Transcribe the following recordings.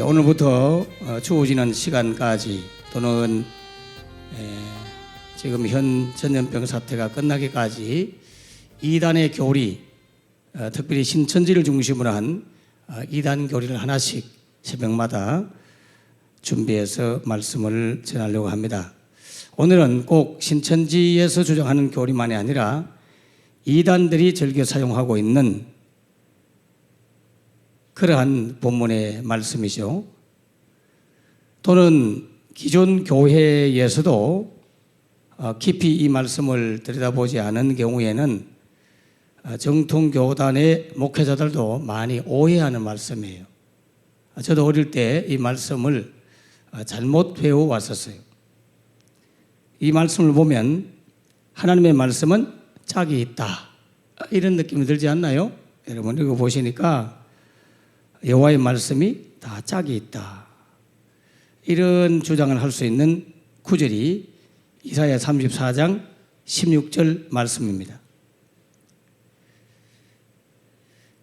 오늘부터 주어지는 시간까지 또는 지금 현 전염병 사태가 끝나기까지 이단의 교리, 특별히 신천지를 중심으로 한 이단 교리를 하나씩 새벽마다 준비해서 말씀을 전하려고 합니다. 오늘은 꼭 신천지에서 주장하는 교리만이 아니라 이단들이 즐겨 사용하고 있는 그러한 본문의 말씀이죠. 또는 기존 교회에서도 깊이 이 말씀을 들여다보지 않은 경우에는 정통교단의 목회자들도 많이 오해하는 말씀이에요. 저도 어릴 때 이 말씀을 잘못 배워왔었어요. 이 말씀을 보면 하나님의 말씀은 짝이 있다, 이런 느낌이 들지 않나요? 여러분 읽어보시니까 여호와의 말씀이 다 짝이 있다, 이런 주장을 할 수 있는 구절이 이사야 34장 16절 말씀입니다.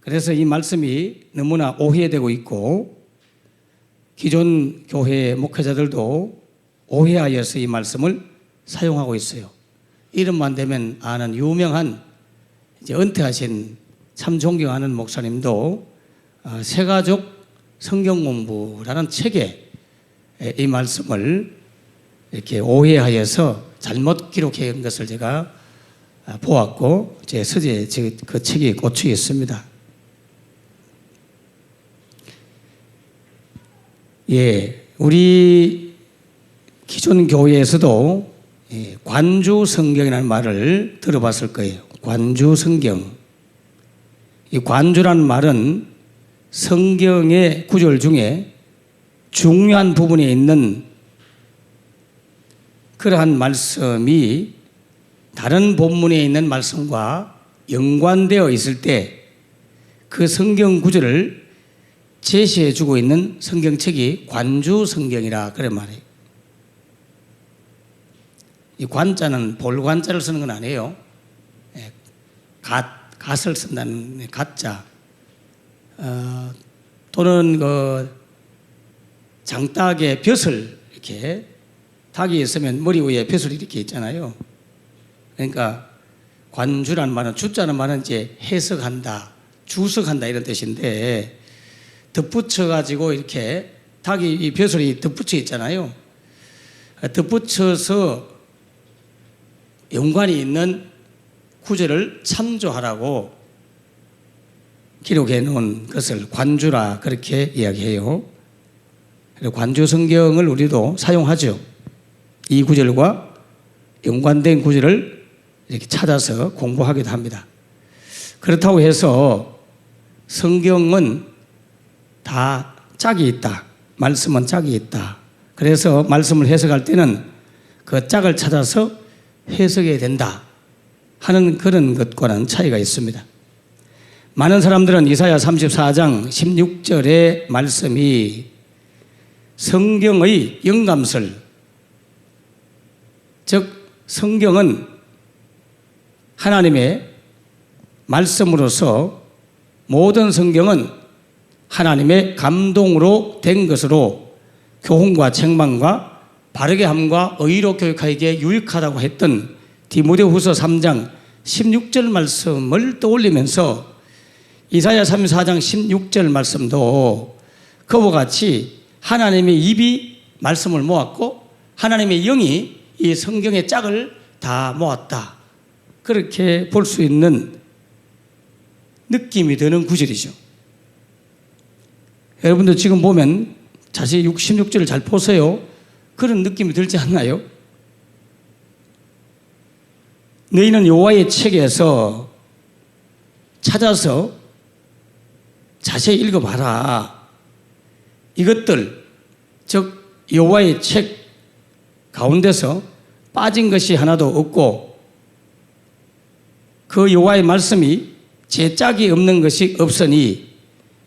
그래서 이 말씀이 너무나 오해되고 있고 기존 교회 목회자들도 오해하여서 이 말씀을 사용하고 있어요. 이름만 되면 아는 유명한 이제 은퇴하신 참 존경하는 목사님도 새가족 성경공부라는 책에 이 말씀을 이렇게 오해하여서 잘못 기록해 온 것을 제가 보았고 제 서재에 그 책이 꽂혀 있습니다. 우리 기존 교회에서도 관주 성경이라는 말을 들어봤을 거예요. 관주 성경. 이 관주라는 말은 성경의 구절 중에 중요한 부분에 있는 그러한 말씀이 다른 본문에 있는 말씀과 연관되어 있을 때 그 성경 구절을 제시해 주고 있는 성경책이 관주 성경이라 그런 말이에요. 이 관자는 볼관자를 쓰는 건 아니에요. 갓을 쓴다는 갓자. 또는 그 장닭에 벼슬, 이렇게 닭이 있으면 머리 위에 벼슬이 이렇게 있잖아요. 그러니까 관주라는 말은, 주자는 말은 이제 해석한다, 주석한다 이런 뜻인데 덧붙여가지고 이렇게 닭이 이 벼슬이 덧붙여 있잖아요. 덧붙여서 연관이 있는 구절을 참조하라고 기록해 놓은 것을 관주라 그렇게 이야기해요. 그리고 관주 성경을 우리도 사용하죠. 이 구절과 연관된 구절을 이렇게 찾아서 공부하기도 합니다. 그렇다고 해서 성경은 다 짝이 있다, 말씀은 짝이 있다, 그래서 말씀을 해석할 때는 그 짝을 찾아서 해석해야 된다 하는 그런 것과는 차이가 있습니다. 많은 사람들은 이사야 34장 16절의 말씀이 성경의 영감설, 즉 성경은 하나님의 말씀으로서 모든 성경은 하나님의 감동으로 된 것으로 교훈과 책망과 바르게 함과 의로 교육하기에 유익하다고 했던 디모데후서 3장 16절 말씀을 떠올리면서 이사야 34장 16절 말씀도 그와 같이 하나님의 입이 말씀을 모았고 하나님의 영이 이 성경의 짝을 다 모았다, 그렇게 볼 수 있는 느낌이 드는 구절이죠. 여러분들 지금 보면 자세히 16절을 잘 보세요. 그런 느낌이 들지 않나요? 너희는 여호와의 책에서 찾아서 자세히 읽어봐라. 이것들, 즉 여호와의 책 가운데서 빠진 것이 하나도 없고 그 여호와의 말씀이 제 짝이 없는 것이 없으니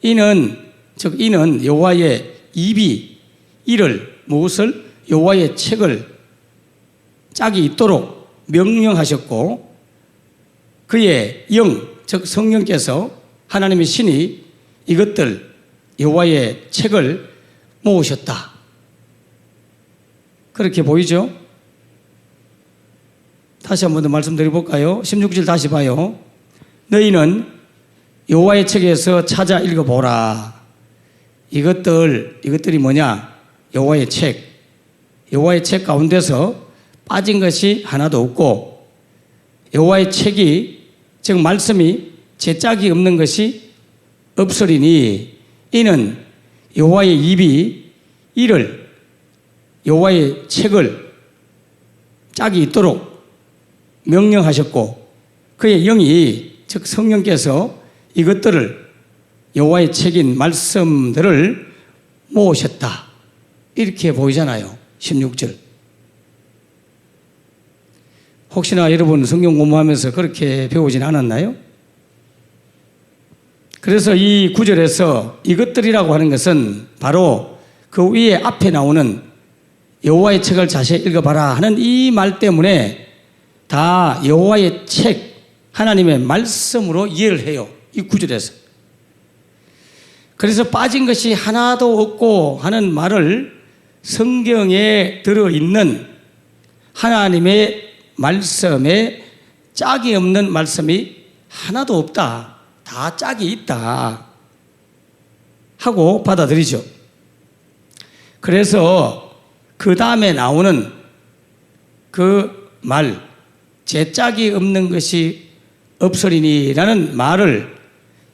이는 여호와의 입이 이를 무엇을 여호와의 책을 짝이 있도록 명령하셨고 그의 영, 즉 성령께서 하나님의 신이 이것들 여호와의 책을 모으셨다. 그렇게 보이죠? 다시 한 번 더 말씀드려볼까요? 16절 다시 봐요. 너희는 여호와의 책에서 찾아 읽어보라. 이것들이 뭐냐? 여호와의 책. 여호와의 책 가운데서 빠진 것이 하나도 없고, 여호와의 책이, 즉 말씀이 제 짝이 없는 것이 없으리니, 이는 여호와의 입이 이를, 여호와의 책을 짝이 있도록 명령하셨고, 그의 영이, 즉 성령께서 이것들을, 여호와의 책인 말씀들을 모으셨다. 이렇게 보이잖아요. 16절. 혹시나 여러분 성경 공부하면서 그렇게 배우진 않았나요? 그래서 이 구절에서 이것들이라고 하는 것은 바로 그 위에 앞에 나오는 여호와의 책을 자세히 읽어봐라 하는 이 말 때문에 다 여호와의 책, 하나님의 말씀으로 이해를 해요. 이 구절에서. 그래서 빠진 것이 하나도 없고 하는 말을 성경에 들어있는 하나님의 말씀에 짝이 없는 말씀이 하나도 없다. 다 짝이 있다. 하고 받아들이죠. 그래서 그 다음에 나오는 그 말, 제 짝이 없는 것이 없으리니라는 말을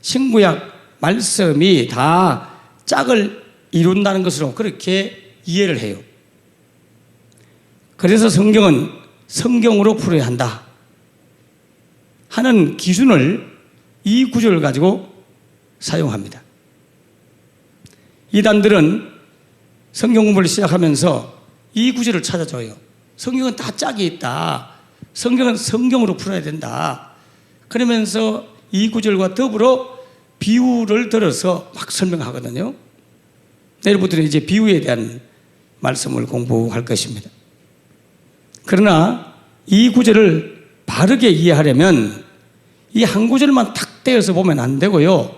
신구약 말씀이 다 짝을 이룬다는 것으로 그렇게 이해를 해요. 그래서 성경은 성경으로 풀어야 한다 하는 기준을 이 구절을 가지고 사용합니다. 이단들은 성경 공부를 시작하면서 이 구절을 찾아줘요. 성경은 다 짝이 있다. 성경은 성경으로 풀어야 된다. 그러면서 이 구절과 더불어 비유를 들어서 막 설명하거든요. 내일부터는 이제 비유에 대한 말씀을 공부할 것입니다. 그러나 이 구절을 바르게 이해하려면 이 한 구절만 탁 떼어서 보면 안 되고요.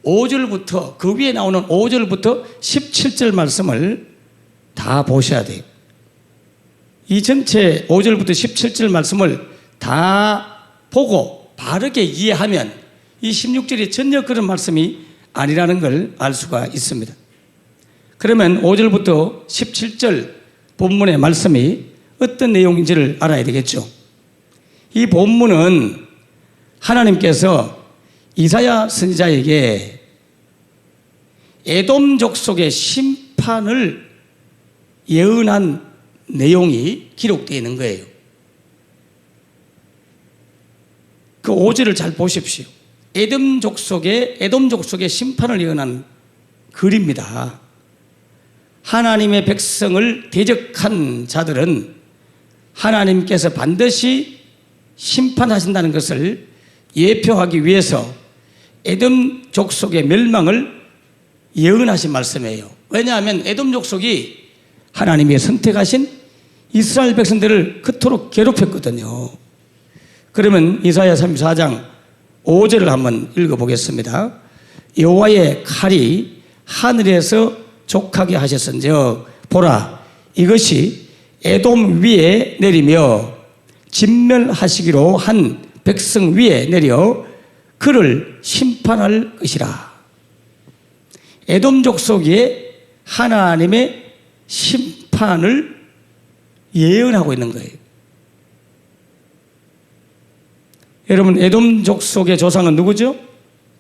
5절부터, 그 위에 나오는 5절부터 17절 말씀을 다 보셔야 돼요. 이 전체 5절부터 17절 말씀을 다 보고 바르게 이해하면 이 16절이 전혀 그런 말씀이 아니라는 걸 알 수가 있습니다. 그러면 5절부터 17절 본문의 말씀이 어떤 내용인지를 알아야 되겠죠. 이 본문은 하나님께서 이사야 선지자에게 에돔 족속의 심판을 예언한 내용이 기록되어 있는 거예요. 그 5절을 잘 보십시오. 에돔 족속의 심판을 예언한 글입니다. 하나님의 백성을 대적한 자들은 하나님께서 반드시 심판하신다는 것을 예표하기 위해서 에돔 족속의 멸망을 예언하신 말씀이에요. 왜냐하면 에돔 족속이 하나님이 선택하신 이스라엘 백성들을 그토록 괴롭혔거든요. 그러면 이사야 34장 5절을 한번 읽어보겠습니다. 여호와의 칼이 하늘에서 족하게 하셨은즉 보라, 이것이 에돔 위에 내리며 진멸하시기로 한 백성 위에 내려 그를 심판할 것이라. 에돔 족속에 하나님의 심판을 예언하고 있는 거예요. 여러분, 에돔 족속의 조상은 누구죠?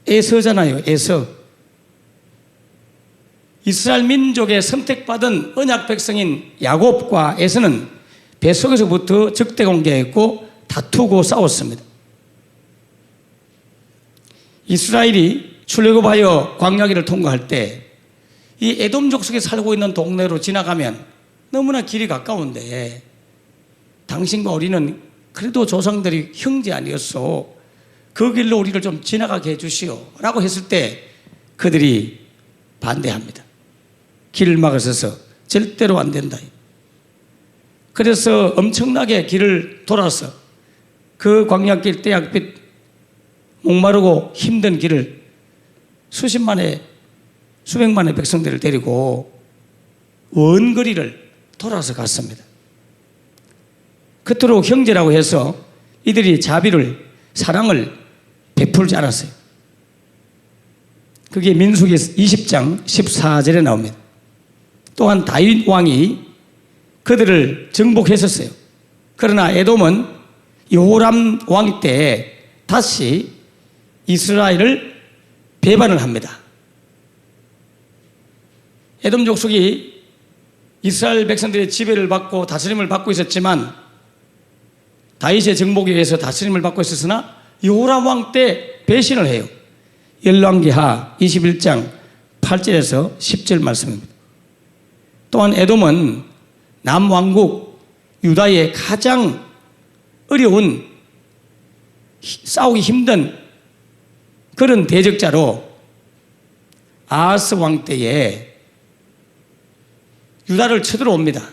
에서잖아요. 에서. 이스라엘 민족의 선택받은 언약 백성인 야곱과 에서는 뱃속에서부터 적대관계했고 다투고 싸웠습니다. 이스라엘이 출애굽하여 광야길을 통과할 때 이 에돔 족속에 살고 있는 동네로 지나가면 너무나 길이 가까운데 당신과 우리는 그래도 조상들이 형제 아니었소. 그 길로 우리를 좀 지나가게 해주시오 라고 했을 때 그들이 반대합니다. 길을 막아서서 절대로 안 된다. 그래서 엄청나게 길을 돌아서 그 광야길 때약빛 목마르고 힘든 길을 수백만의 백성들을 데리고 원거리를 돌아서 갔습니다. 그토록 형제라고 해서 이들이 자비를, 사랑을 베풀지 않았어요. 그게 민수기 20장 14절에 나옵니다. 또한 다윗 왕이 그들을 정복했었어요. 그러나 에돔은 여호람 왕 때 다시 이스라엘을 배반을 합니다. 에돔 족속이 이스라엘 백성들의 지배를 받고 다스림을 받고 있었지만, 다윗의 정복에 의해서 다스림을 받고 있었으나 여호람 왕 때 배신을 해요. 열왕기하 21장 8절에서 10절 말씀입니다. 또한 에돔은 남왕국 유다의 가장 어려운, 싸우기 힘든 그런 대적자로 아하스 왕 때에 유다를 쳐들어옵니다.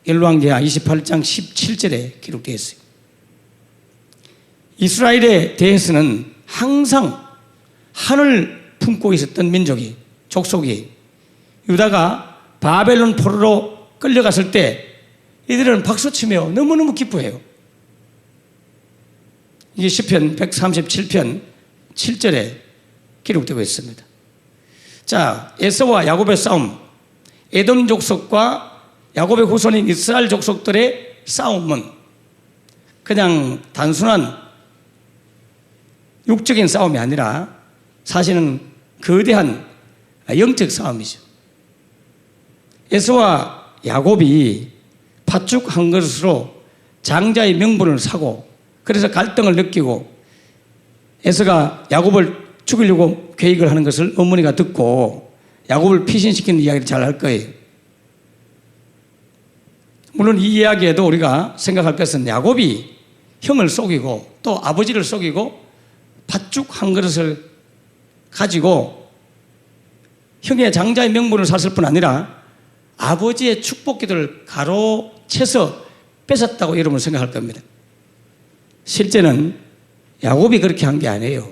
열왕기하 28장 17절에 기록되어 있어요. 이스라엘에 대해서는 항상 한을 품고 있었던 민족이, 족속이, 유다가 바벨론 포로로 끌려갔을 때 이들은 박수치며 너무너무 기뻐해요. 이게 시편 137편 7절에 기록되고 있습니다. 자, 에서와 야곱의 싸움, 에돔 족속과 야곱의 후손인 이스라엘 족속들의 싸움은 그냥 단순한 육적인 싸움이 아니라 사실은 거대한 영적 싸움이죠. 에서와 야곱이 팥죽 한 그릇으로 장자의 명분을 사고, 그래서 갈등을 느끼고 에서가 야곱을 죽이려고 계획을 하는 것을 어머니가 듣고 야곱을 피신시키는 이야기를 잘 할 거예요. 물론 이 이야기에도 우리가 생각할 것은 야곱이 형을 속이고 또 아버지를 속이고 팥죽 한 그릇을 가지고 형의 장자의 명분을 샀을 뿐 아니라 아버지의 축복기도를 가로채서 뺏었다고 여러분 생각할 겁니다. 실제는 야곱이 그렇게 한 게 아니에요.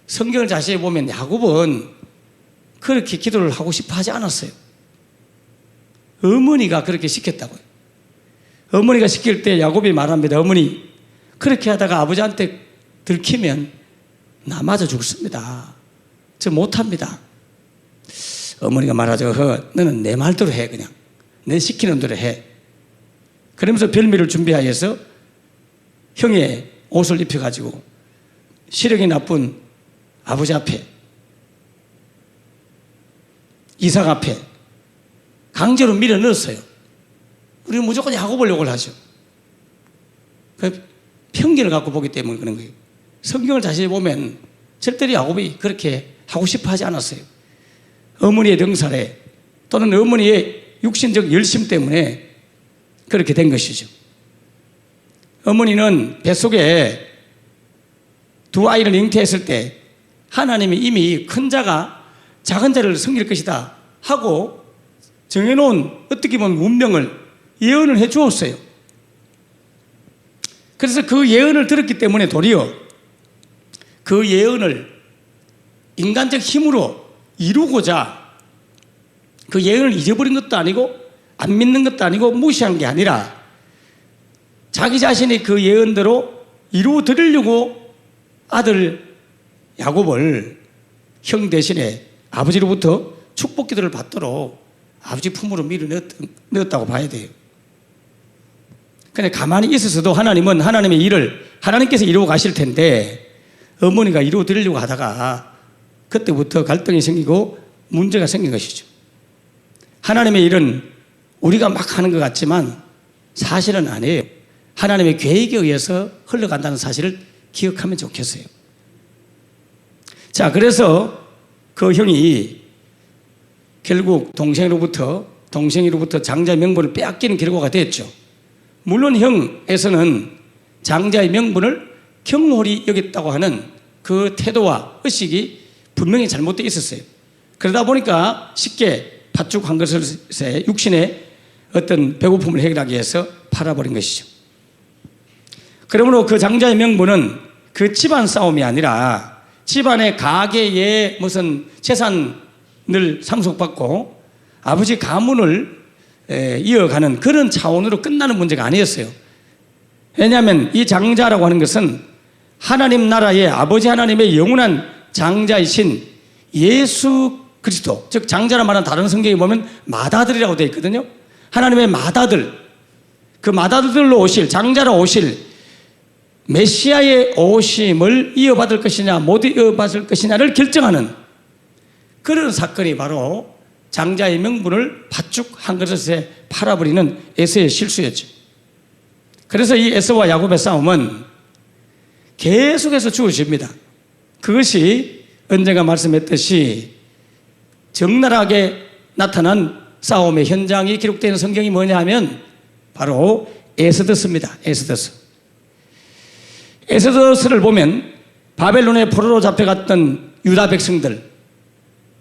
성경을 자세히 보면 야곱은 그렇게 기도를 하고 싶어 하지 않았어요. 어머니가 그렇게 시켰다고요. 어머니가 시킬 때 야곱이 말합니다. 어머니, 그렇게 하다가 아버지한테 들키면 나 맞아 죽습니다. 저 못합니다. 어머니가 말하죠. 너는 내 말대로 해. 그냥 내 시키는 대로 해. 그러면서 별미를 준비하여서 형의 옷을 입혀가지고 시력이 나쁜 아버지 앞에, 이삭 앞에 강제로 밀어 넣었어요. 우리는 무조건 야곱을 욕을 하죠. 그 편견을 갖고 보기 때문에 그런 거예요. 성경을 자세히 보면 절대로 야곱이 그렇게 하고 싶어 하지 않았어요. 어머니의 등살에 또는 어머니의 육신적 열심 때문에 그렇게 된 것이죠. 어머니는 뱃속에 두 아이를 잉태했을 때 하나님이 이미 큰 자가 작은 자를 섬길 것이다 하고 정해놓은 어떻게 보면 운명을 예언을 해 주었어요. 그래서 그 예언을 들었기 때문에 도리어 그 예언을 인간적 힘으로 이루고자 그 예언을 잊어버린 것도 아니고 안 믿는 것도 아니고 무시한 게 아니라 자기 자신이 그 예언대로 이루어 드리려고 아들 야곱을 형 대신에 아버지로부터 축복 기도를 받도록 아버지 품으로 밀어 넣었다고 봐야 돼요. 근데 가만히 있었어도 하나님은 하나님의 일을 하나님께서 이루어 가실 텐데 어머니가 이루어 드리려고 하다가 그때부터 갈등이 생기고 문제가 생긴 것이죠. 하나님의 일은 우리가 막 하는 것 같지만 사실은 아니에요. 하나님의 계획에 의해서 흘러간다는 사실을 기억하면 좋겠어요. 자, 그래서 그 형이 결국 동생이로부터 장자의 명분을 빼앗기는 결과가 됐죠. 물론 형에서는 장자의 명분을 경홀히 여겼다고 하는 그 태도와 의식이 분명히 잘못되어 있었어요. 그러다 보니까 쉽게 팥죽 한 그릇에 육신의 어떤 배고픔을 해결하기 위해서 팔아버린 것이죠. 그러므로 그 장자의 명분은 그 집안 싸움이 아니라 집안의 가계의 무슨 재산을 상속받고 아버지 가문을 이어가는 그런 차원으로 끝나는 문제가 아니었어요. 왜냐하면 이 장자라고 하는 것은 하나님 나라의 아버지 하나님의 영원한 장자이신 예수 그리스도, 즉 장자라 말하는 다른 성경에 보면 맏아들이라고 되어 있거든요. 하나님의 맏아들, 그 맏아들로 오실, 장자로 오실 메시아의 오심을 이어받을 것이냐 못 이어받을 것이냐를 결정하는 그런 사건이 바로 장자의 명분을 팥죽 한 그릇에 팔아버리는 에서의 실수였죠. 그래서 이 에서와 야곱의 싸움은 계속해서 주어집니다. 그것이 언젠가 말씀했듯이 적나라하게 나타난 싸움의 현장이 기록되어 있는 성경이 뭐냐 하면 바로 에스더스입니다. 에스더스를 보면 바벨론의 포로로 잡혀갔던 유다 백성들,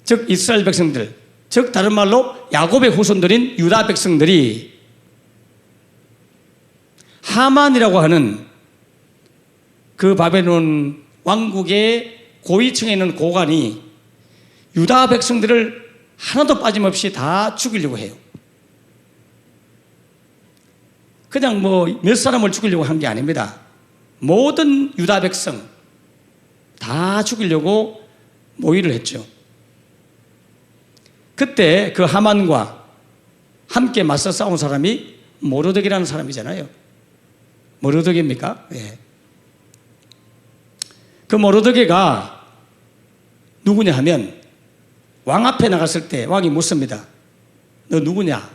즉 이스라엘 백성들, 즉 다른 말로 야곱의 후손들인 유다 백성들이 하만이라고 하는 그 바벨론 왕국의 고위층에 있는 고관이 유다 백성들을 하나도 빠짐없이 다 죽이려고 해요. 그냥 뭐 몇 사람을 죽이려고 한 게 아닙니다. 모든 유다 백성 다 죽이려고 모의를 했죠. 그때 그 하만과 함께 맞서 싸운 사람이 모르드게라는 사람이잖아요. 모르드게입니까? 예. 그 모르드게가 누구냐 하면 왕 앞에 나갔을 때 왕이 묻습니다. 너 누구냐?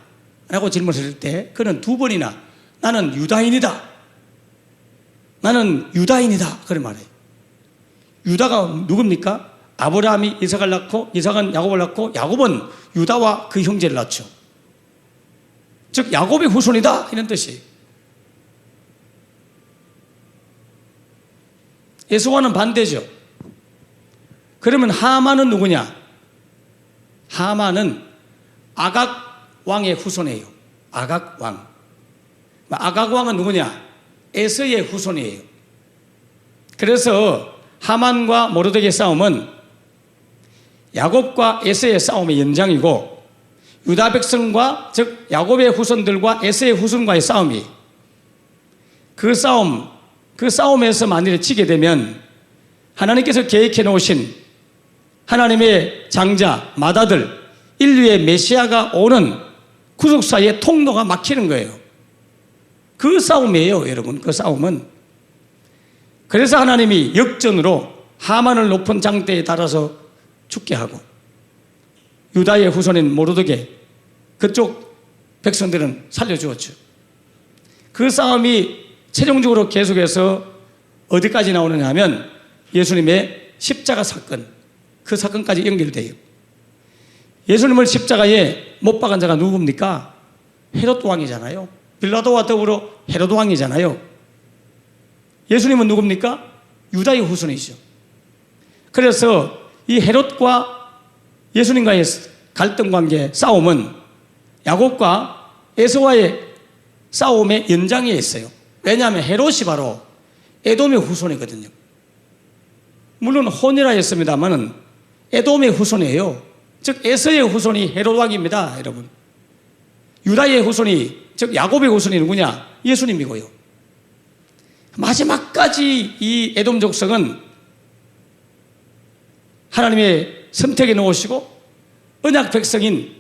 라고 질문했을 때 그는 두 번이나 나는 유다인이다. 나는 유다인이다. 그런 말이에요. 유다가 누굽니까? 아브라함이 이삭을 낳고 이삭은 야곱을 낳고 야곱은 유다와 그 형제를 낳죠. 즉 야곱의 후손이다 이런 뜻이에요. 에서와는 반대죠. 그러면 하만은 누구냐? 하만은 아각 왕의 후손이에요. 아각 왕. 아각 왕은 누구냐? 에서의 후손이에요. 그래서 하만과 모르드게의 싸움은 야곱과 에서의 싸움의 연장이고 유다 백성과 즉 야곱의 후손들과 에서의 후손과의 싸움이 그 싸움에서 만일에 지게 되면 하나님께서 계획해 놓으신 하나님의 장자, 맏아들, 인류의 메시아가 오는 구속사의 통로가 막히는 거예요. 그 싸움이에요, 여러분. 그 싸움은. 그래서 하나님이 역전으로 하만을 높은 장대에 달아서 죽게 하고 유다의 후손인 모르드게 그쪽 백성들은 살려주었죠. 그 싸움이 최종적으로 계속해서 어디까지 나오느냐 하면 예수님의 십자가 사건, 그 사건까지 연결돼요. 예수님을 십자가에 못 박은 자가 누굽니까? 헤롯 왕이잖아요. 빌라도와 더불어 헤롯 왕이잖아요. 예수님은 누굽니까? 유다의 후손이죠. 그래서 이 헤롯과 예수님과의 갈등 관계, 싸움은 야곱과 에서와의 싸움의 연장에 있어요. 왜냐하면 헤롯이 바로 에돔의 후손이거든요. 물론 혼이라 했습니다만은 에돔의 후손이에요. 즉 에서의 후손이 헤롯 왕입니다, 여러분. 유다의 후손이 즉 야곱의 후손이 누구냐? 예수님이고요. 마지막까지 이 에돔 족속은 하나님의 선택에 놓으시고 언약 백성인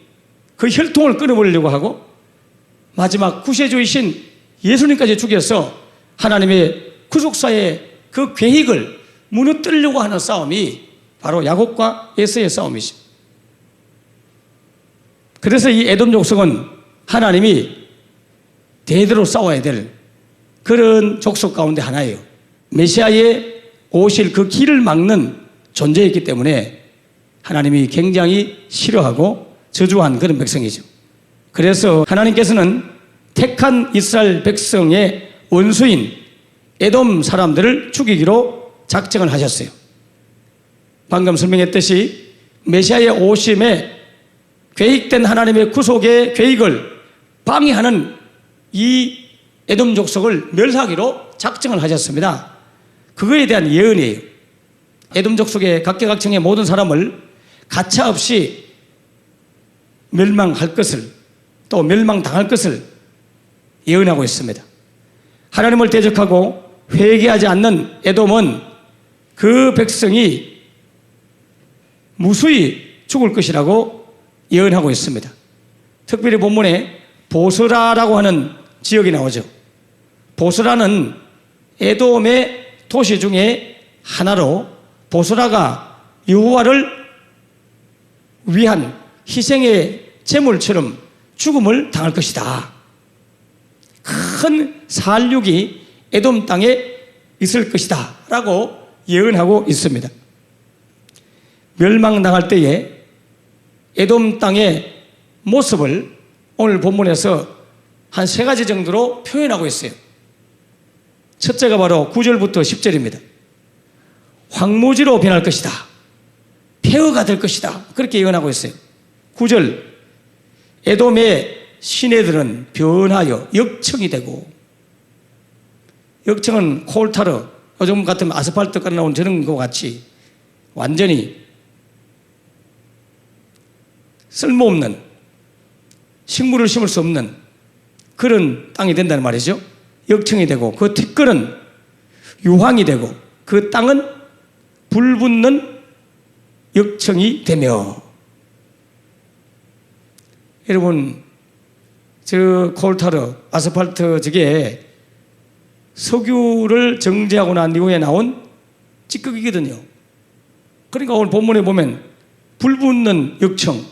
그 혈통을 끊어버리려고 하고 마지막 구세주이신 예수님까지 죽여서 하나님의 구속사의 그 계획을 무너뜨리려고 하는 싸움이 바로 야곱과 에서의 싸움이죠. 그래서 이 에돔 족속은 하나님이 대대로 싸워야 될 그런 족속 가운데 하나예요. 메시아의 오실 그 길을 막는 존재였기 때문에 하나님이 굉장히 싫어하고 저주한 그런 백성이죠. 그래서 하나님께서는 택한 이스라엘 백성의 원수인 에돔 사람들을 죽이기로 작정을 하셨어요. 방금 설명했듯이 메시아의 오심에 계획된 하나님의 구속의 계획을 방해하는 이 에돔 족속을 멸하기로 작정을 하셨습니다. 그거에 대한 예언이에요. 에돔 족속의 각계각층의 모든 사람을 가차없이 멸망할 것을, 또 멸망당할 것을 예언하고 있습니다. 하나님을 대적하고 회개하지 않는 에돔은 그 백성이 무수히 죽을 것이라고 예언하고 있습니다. 특별히 본문에 보스라라고 하는 지역이 나오죠. 보스라는 에돔의 도시 중에 하나로, 보스라가 여호와를 위한 희생의 제물처럼 죽음을 당할 것이다. 큰 살육이 에돔 땅에 있을 것이다 라고 예언하고 있습니다. 멸망당할 때에 에돔 땅의 모습을 오늘 본문에서 한 3가지 정도로 표현하고 있어요. 첫째가 바로 9절부터 10절입니다. 황무지로 변할 것이다. 폐허가 될 것이다. 그렇게 예언하고 있어요. 9절, 에돔의 시내들은 변하여 역청이 되고, 역청은 콜타르, 요즘 같은 아스팔트 깔아놓은 저런 것 같이 완전히 쓸모없는, 식물을 심을 수 없는 그런 땅이 된다는 말이죠. 역청이 되고, 그 뒷걸은 유황이 되고, 그 땅은 불붙는 역청이 되며. 여러분, 저 콜타르, 아스팔트 저게 석유를 정제하고 난 이후에 나온 찌꺼기거든요. 그러니까 오늘 본문에 보면 불붙는 역청,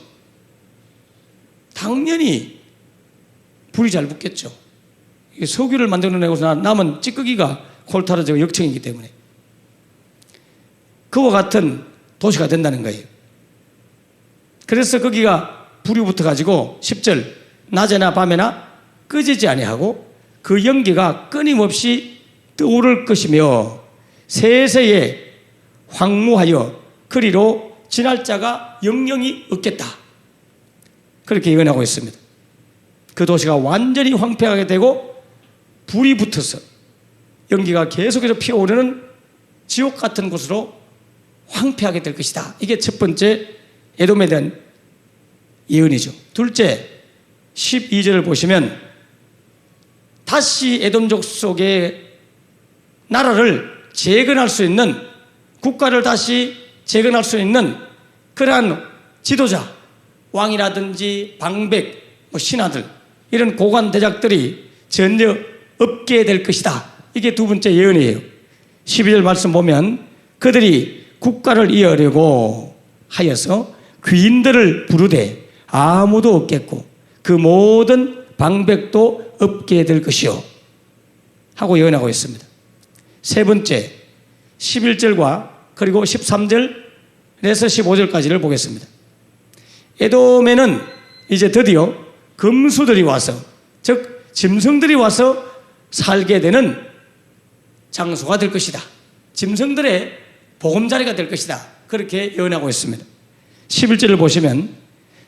당연히 불이 잘 붙겠죠. 석유를 만들어내고서 남은 찌꺼기가 콜타르 저 역청이기 때문에 그와 같은 도시가 된다는 거예요. 그래서 거기가 불이 붙어가지고 10절, 낮에나 밤에나 꺼지지 아니하고 그 연기가 끊임없이 떠오를 것이며 세세에 황무하여 그리로 지날 자가 영영이 없겠다. 그렇게 예언하고 있습니다. 그 도시가 완전히 황폐하게 되고 불이 붙어서 연기가 계속해서 피어오르는 지옥 같은 곳으로 황폐하게 될 것이다. 이게 첫 번째 에돔에 대한 예언이죠. 둘째, 12절을 보시면 다시 에돔족 속의 나라를 재건할 수 있는, 국가를 다시 재건할 수 있는 그러한 지도자, 왕이라든지 방백, 신하들, 이런 고관 대작들이 전혀 없게 될 것이다. 이게 두 번째 예언이에요. 12절 말씀 보면 그들이 국가를 이어려고 하여서 귀인들을 부르되 아무도 없겠고 그 모든 방백도 없게 될 것이요 하고 예언하고 있습니다. 세 번째, 11절과 그리고 13절에서 15절까지를 보겠습니다. 에돔에는 이제 드디어 금수들이 와서, 즉 짐승들이 와서 살게 되는 장소가 될 것이다. 짐승들의 보금자리가 될 것이다. 그렇게 예언하고 있습니다. 11절을 보시면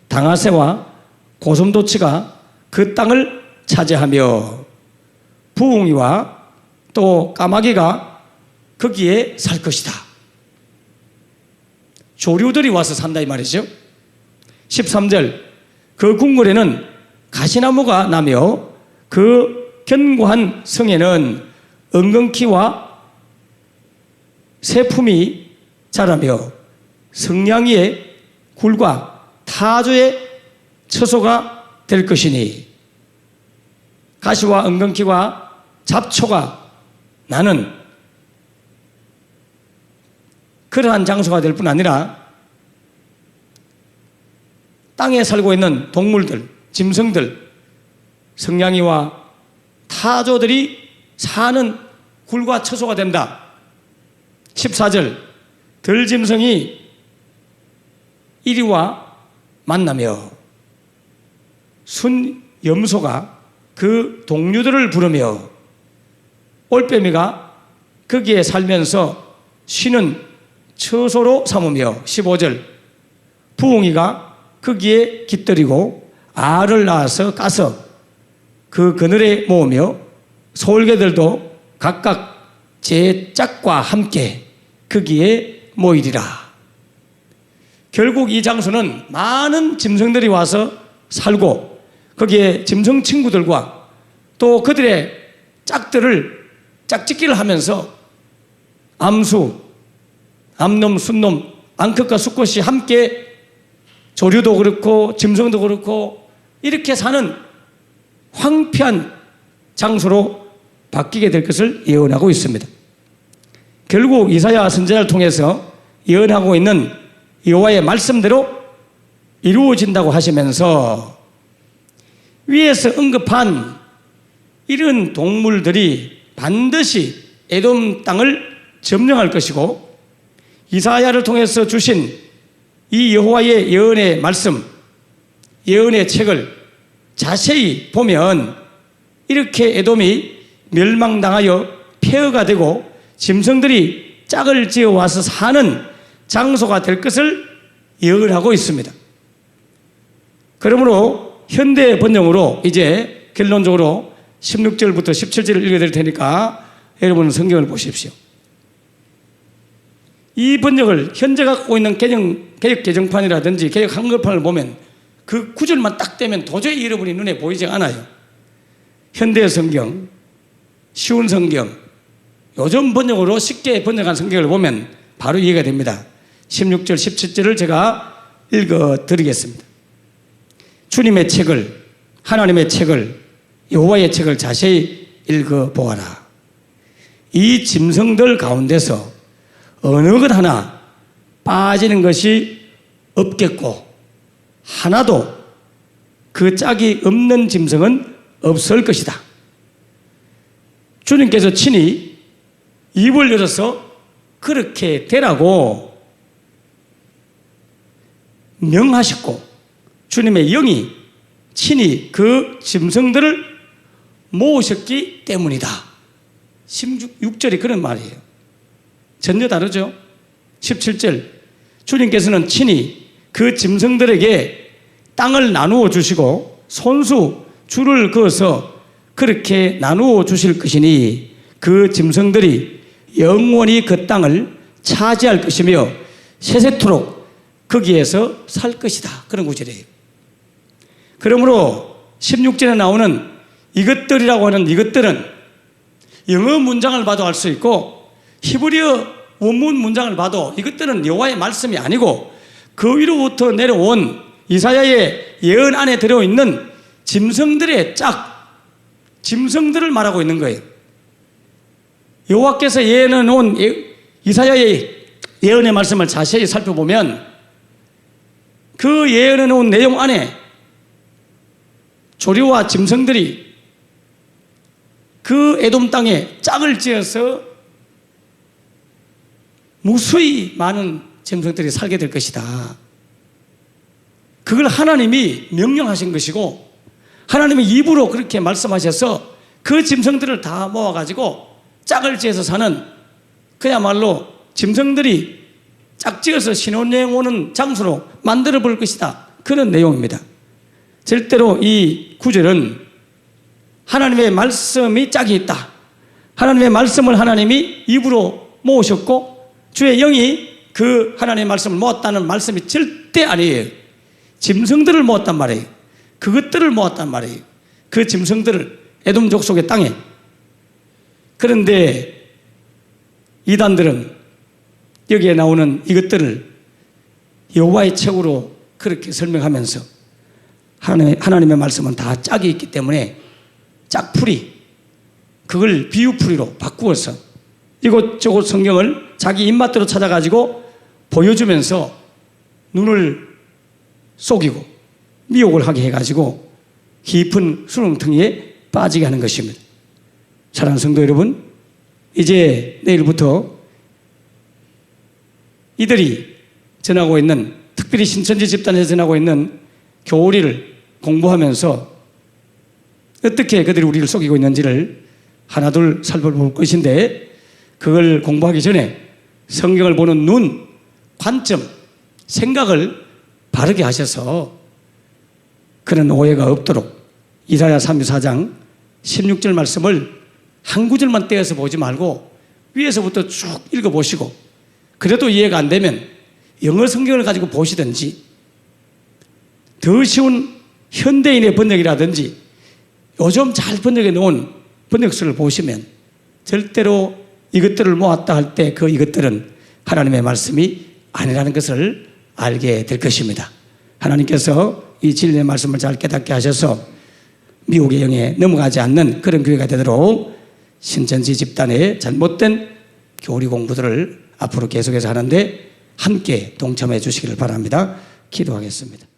당아새와 고슴도치가 그 땅을 차지하며 부웅이와 또 까마귀가 거기에 살 것이다. 조류들이 와서 산다 이 말이죠. 13절, 그 궁궐에는 가시나무가 나며 그 견고한 성에는 은근키와 새품이 자라며 성냥이의 굴과 타조의 처소가 될 것이니 가시와 은근키와 잡초가 나는 그러한 장소가 될 뿐 아니라 땅에 살고 있는 동물들, 짐승들, 성냥이와 타조들이 사는 굴과 처소가 된다. 14절, 들짐승이 이리와 만나며 순염소가 그 동류들을 부르며 올빼미가 거기에 살면서 쉬는 처소로 삼으며 15절, 부엉이가 거기에 깃들이고 알을 낳아서 까서 그 그늘에 모으며 솔개들도 각각 제 짝과 함께 거기에 모이리라. 결국 이 장소는 많은 짐승들이 와서 살고 거기에 짐승 친구들과 또 그들의 짝들을 짝짓기를 하면서 암수, 암놈, 순놈, 암컷과 수컷이 함께 조류도 그렇고 짐승도 그렇고 이렇게 사는 황폐한 장소로 바뀌게 될 것을 예언하고 있습니다. 결국 이사야 선지자를 통해서 예언하고 있는 여호와의 말씀대로 이루어진다고 하시면서 위에서 언급한 이런 동물들이 반드시 에돔 땅을 점령할 것이고 이사야를 통해서 주신 이 여호와의 예언의 말씀, 예언의 책을 자세히 보면 이렇게 에돔이 멸망당하여 폐허가 되고 짐승들이 짝을 지어와서 사는 장소가 될 것을 예언하고 있습니다. 그러므로 현대 번역으로 이제 결론적으로 16절부터 17절을 읽어드릴 테니까 여러분은 성경을 보십시오. 이 번역을 현재 갖고 있는 개역 개정판이라든지 개역 한글판을 보면 그 구절만 딱 떼면 도저히 여러분이 눈에 보이지 않아요. 현대 성경, 쉬운 성경, 요즘 번역으로 쉽게 번역한 성경을 보면 바로 이해가 됩니다. 16절, 17절을 제가 읽어드리겠습니다. 주님의 책을, 하나님의 책을, 여호와의 책을 자세히 읽어보아라. 이 짐승들 가운데서 어느 것 하나 빠지는 것이 없겠고 하나도 그 짝이 없는 짐승은 없을 것이다. 주님께서 친히 입을 열어서 그렇게 되라고 명하셨고 주님의 영이 친히 그 짐승들을 모으셨기 때문이다. 16절이 그런 말이에요. 전혀 다르죠. 17절 주님께서는 친히 그 짐승들에게 땅을 나누어 주시고 손수 줄을 그어서 그렇게 나누어 주실 것이니 그 짐승들이 영원히 그 땅을 차지할 것이며 세세토록 거기에서 살 것이다. 그런 구절이에요. 그러므로 16절에 나오는 이것들이라고 하는 이것들은 영어 문장을 봐도 알 수 있고 히브리어 원문 문장을 봐도 이것들은 여호와의 말씀이 아니고 그 위로부터 내려온 이사야의 예언 안에 들어있는 짐승들의 짝, 짐승들을 말하고 있는 거예요. 여호와께서 예언해 놓은 이사야의 예언의 말씀을 자세히 살펴보면 그 예언해 놓은 내용 안에 조류와 짐승들이 그 에돔 땅에 짝을 지어서 무수히 많은 짐승들이 살게 될 것이다. 그걸 하나님이 명령하신 것이고 하나님의 입으로 그렇게 말씀하셔서 그 짐승들을 다 모아가지고 짝을 지어서 사는 그야말로 짐승들이 짝지어서 신혼여행 오는 장소로 만들어 볼 것이다. 그런 내용입니다. 절대로 이 구절은 하나님의 말씀이 짝이 있다. 하나님의 말씀을 하나님이 입으로 모으셨고 주의 영이 그 하나님의 말씀을 모았다는 말씀이 절대 아니에요. 짐승들을 모았단 말이에요. 그것들을 모았단 말이에요. 그 짐승들을 에돔 족속의 땅에. 그런데 이단들은 여기에 나오는 이것들을 여호와의 책으로 그렇게 설명하면서 하나님의 말씀은 다 짝이 있기 때문에 짝풀이, 그걸 비유풀이로 바꾸어서 이곳저곳 성경을 자기 입맛대로 찾아가지고 보여주면서 눈을 속이고 미혹을 하게 해가지고 깊은 수렁텅이에 빠지게 하는 것입니다. 사랑하는 성도 여러분, 이제 내일부터 이들이 전하고 있는, 특별히 신천지 집단에서 전하고 있는 교리를 공부하면서 어떻게 그들이 우리를 속이고 있는지를 하나둘 살펴볼 것인데, 그걸 공부하기 전에 성경을 보는 눈, 관점, 생각을 바르게 하셔서 그런 오해가 없도록 이사야 34장 16절 말씀을 한 구절만 떼어서 보지 말고 위에서부터 쭉 읽어보시고, 그래도 이해가 안 되면 영어 성경을 가지고 보시든지 더 쉬운 현대인의 번역이라든지 요즘 잘 번역해 놓은 번역서를 보시면 절대로 이것들을 모았다 할 때 그 이것들은 하나님의 말씀이 아니라는 것을 알게 될 것입니다. 하나님께서 이 진리의 말씀을 잘 깨닫게 하셔서 미혹의 영에 넘어가지 않는 그런 교회가 되도록 신천지 집단의 잘못된 교리 공부들을 앞으로 계속해서 하는데 함께 동참해 주시기를 바랍니다. 기도하겠습니다.